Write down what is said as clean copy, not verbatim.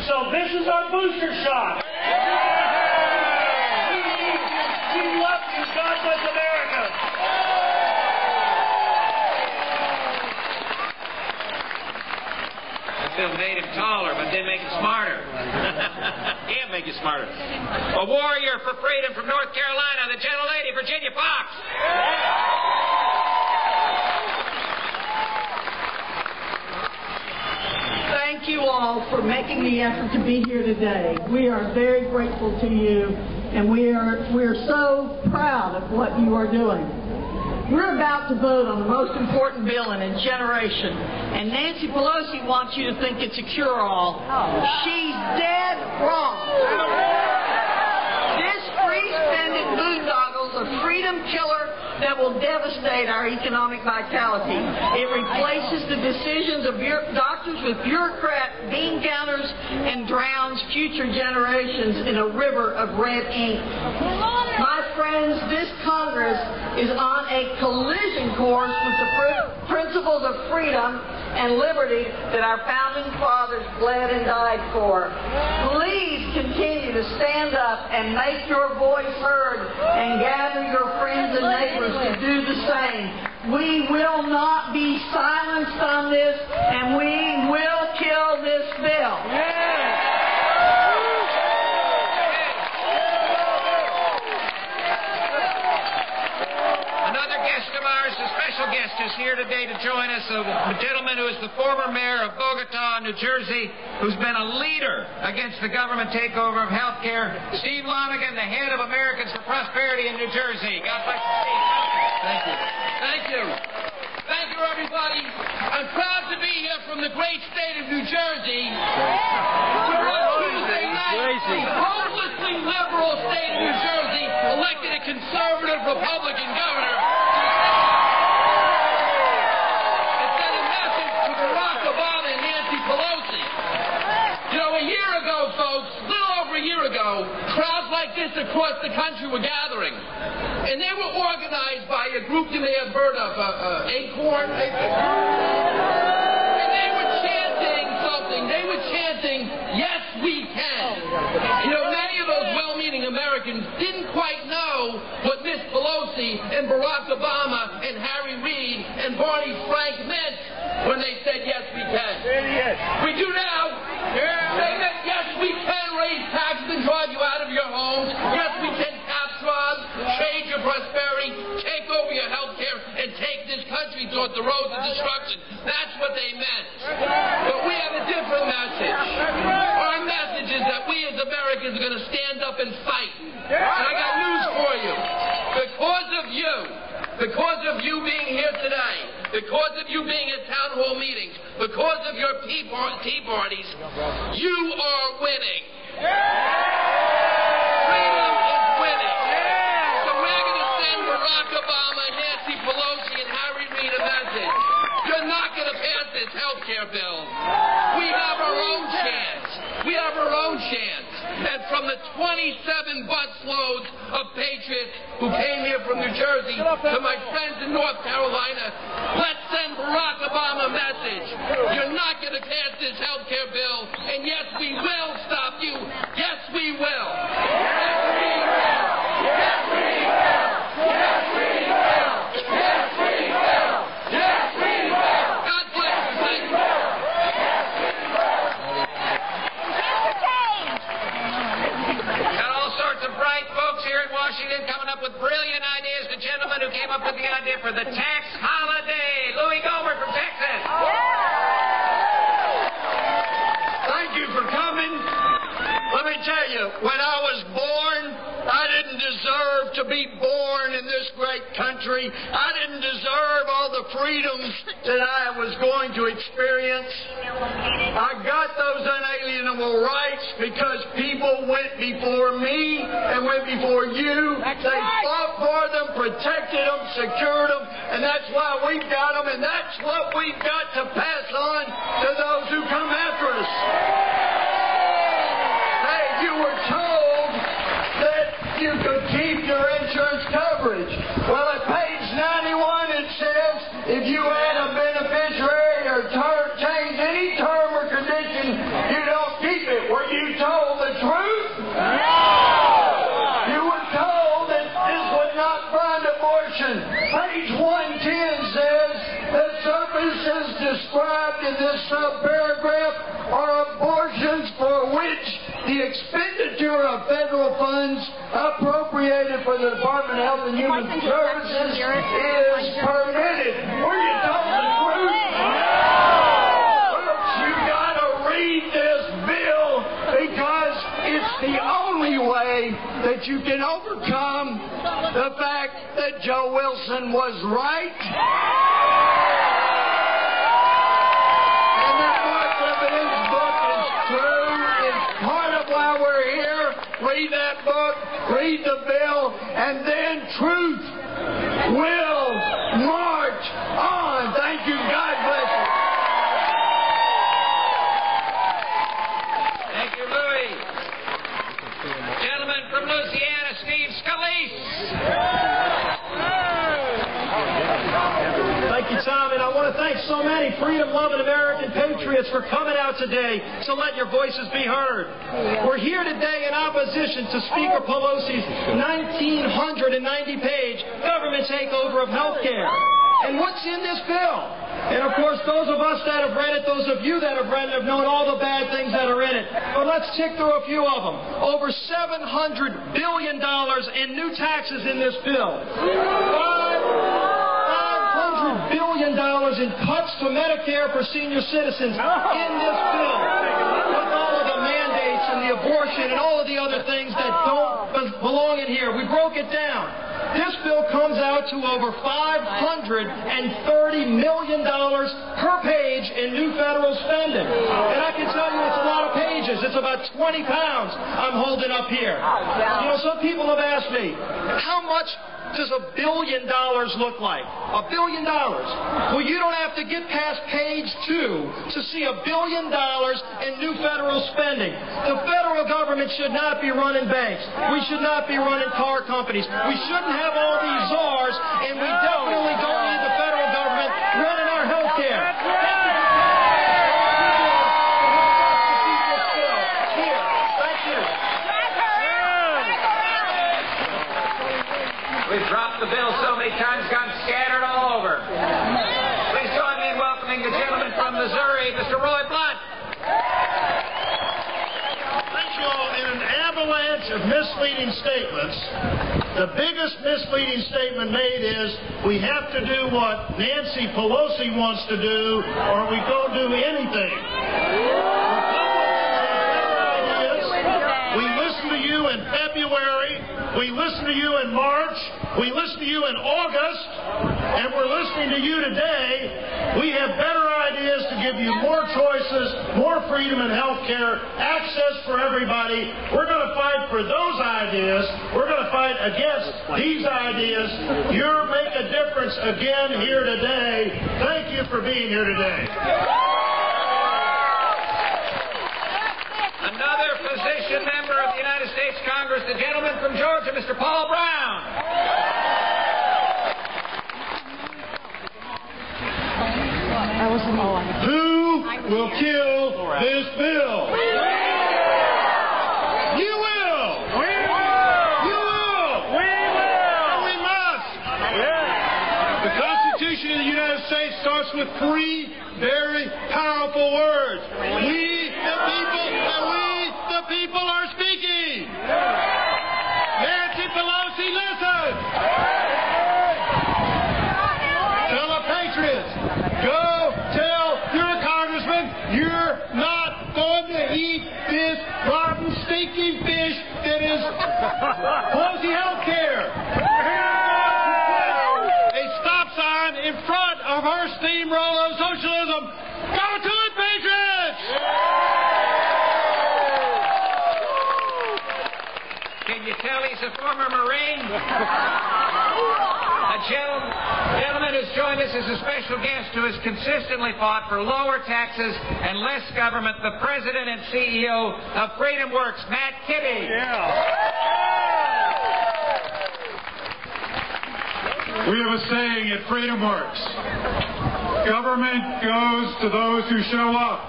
So this is our booster shot. We love you. God bless America. It made him taller, but didn't make him smarter. Can't make you smarter. A warrior for freedom from North Carolina, the gentle lady, Virginia Fox. Thank you all for making the effort to be here today. We are very grateful to you, and we are so proud of what you are doing. We're about to vote on the most important bill in a generation, and Nancy Pelosi wants you to think it's a cure-all. She's dead wrong. This free-spending boondoggle's a freedom killer that will devastate our economic vitality. It replaces the decisions of doctors with bureaucrat bean counters and drowns future generations in a river of red ink. My friends, this Congress is on a collision course with the principles of freedom and liberty that our founding fathers bled and died for. Please continue to stand up and make your voice heard and gather your friends and neighbors to do the same. We will not be silenced on this, and we will kill this bill. A special guest is here today to join us, a gentleman who is the former mayor of Bogota, New Jersey, who's been a leader against the government takeover of health care. Steve Lonegan, the head of Americans for Prosperity in New Jersey. God bless you, Steve. Thank you. Thank you. Thank you, everybody. I'm proud to be here from the great state of New Jersey. We're on Tuesday night. The hopelessly liberal state of New Jersey elected a conservative Republican governor. Crowds like this across the country were gathering, and they were organized by a group you may have heard of, Acorn. And they were chanting something. They were chanting, "Yes, we can." You know, many of those well-meaning Americans didn't quite know what Miss Pelosi and Barack Obama and Harry Reid and Barney Frank meant when they said, "Yes, we can." We do now. They meant, "Yes, we can raise taxes and drive you out of your homes. Yes, we can cap jobs, change your prosperity, take over your health care, and take this country towards the road to destruction." That's what they meant. But we have a different message. Our message is that we as Americans are going to stand up and fight. And I got news for you. Because of you being here today, because of you being at town hall meetings, because of your tea parties, you are winning. Freedom is winning. So we're going to send Barack Obama, Nancy Pelosi, and Harry Reid a message. You're not going to pass this health care bill. We have our own chance. We have our own chance. And from the 27 busloads of patriots who came here from New Jersey to my friends in North Carolina, let's send Barack Obama a message. You're not going to pass this health care bill, and yes, we will stop you. Yes, we will. Yes, we will. Yes, we will. Yes, we will. Yes, we will. Yes, we will. God bless you. Thank you. Got all sorts of bright folks here in Washington coming up with brilliant ideas. The gentleman who came up with the idea for the tax holiday, Louis Gohmert from Texas. Thank you for coming. Let me tell you, when I was born, I didn't deserve to be born in this great country. I didn't deserve all the freedoms that I was going to experience. I got those unalienable rights because people went before me and went before you. They fought for them, protected them, secured them, and that's why we've got them, and that's what we've got to pass on to those who come after us. Hey, you were told that you could keep your insurance coverage. Well, at page 91 it says if you add a beneficiary or change any term or condition, you don't keep it. Were in this subparagraph are abortions for which the expenditure of federal funds appropriated for the Department of Health and Human Services is permitted. Were you told the truth? Folks, you gotta read this bill because it's the only way that you can overcome the fact that Joe Wilson was right. And that Mark Levin's book is true. It's part of why we're here. Read that book, read the bill, and then truth will march on. Thank you. God bless you. Thank you, Louis. Gentleman from Louisiana, Steve Scalise. Thank you, Tom, and I want to thank so many freedom-loving American patriots for coming out today to let your voices be heard. We're here today in opposition to Speaker Pelosi's 1,990-page government takeover of health care. And what's in this bill? And, of course, those of us that have read it, those of you that have read it, have known all the bad things that are in it. But let's tick through a few of them. Over $700 billion in new taxes in this bill. $500 billion in cuts to Medicare for senior citizens in this bill. With all of the mandates and the abortion and all of the other things that don't belong in here. We broke it down. This bill comes out to over $530 million per page in new federal spending. And I can tell you it's a lot of pages. It's about 20 pounds I'm holding up here. You know, some people have asked me, how much does $1 billion look like? $1 billion. Well, you don't have to get past page 2 to see $1 billion in new federal spending. The federal government should not be running banks. We should not be running car companies. We shouldn't have all these czars, and we definitely don't need the federal government running our health care. We've dropped the bill so many times, gone scattered all over. Please join me in welcoming the gentleman from Missouri, Mr. Roy Blunt. Thank you all. In an avalanche of misleading statements, the biggest misleading statement made is we have to do what Nancy Pelosi wants to do or we don't do anything. We listened to you in February. We listened to you in March. We listened to you in August. And we're listening to you today. We have better ideas to give you more choices, more freedom in health care, access for everybody. We're going to fight for those ideas. We're going to fight against these ideas. You'll make a difference again here today. Thank you for being here today. Another physician member of the United States Congress, the gentleman from Georgia, Mr. Paul Brown. Who will kill this bill? You will. We will. You will. We will. And we must. The Constitution of the United States starts with 3 very powerful words. We, the people, and we, the people, are speaking. Nancy Pelosi, listen. Tell the patriots, go tell your congressman you're not going to eat this rotten, stinking fish that is Pelosi health care. A stop sign in front of her steamroller of socialism. Go to it, patriots! Can you tell he's a former Marine? A gentleman who's joined us as a special guest who has consistently fought for lower taxes and less government, the president and CEO of Freedom Works, Matt Kibbe. We have a saying at Freedom Works. Government goes to those who show up.